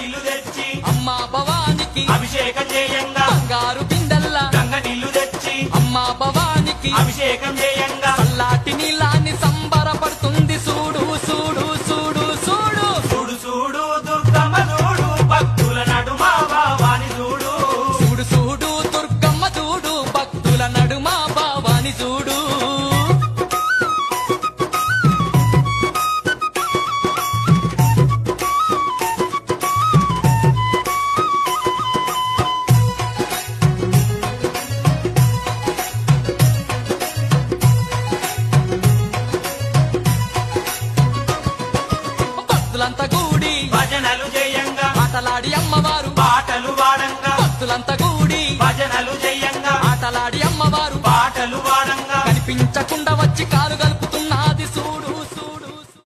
నీళ్లు తెచ్చి అమ్మా భవానికి అభిషేకం చేయంగా బంగారు బిందెల్లా గంగ నీళ్లు తెచ్చి అమ్మా భవానికి అభిషేకం చేయంగా చల్లాటి నీళ్ళాన్ని సంబరపడుతుంది చూడు చూడు చూడు చూడు చూడు చూడు దుర్గమ్మ చూడు భక్తుల నడుమ భావాని చూడు చూడు చూడు దుర్గమ్మ చూడు భక్తుల నడుమ భావాని చూడు భక్తులంతా కూడి భజనలు చేయంగా ఆటలాడి అమ్మవారు పాటలు వాడంగా భక్తులంతా కూడి భజనలు చేయంగా ఆటలాడి అమ్మవారు పాటలు వాడంగా కనిపించకుండా వచ్చి కాలు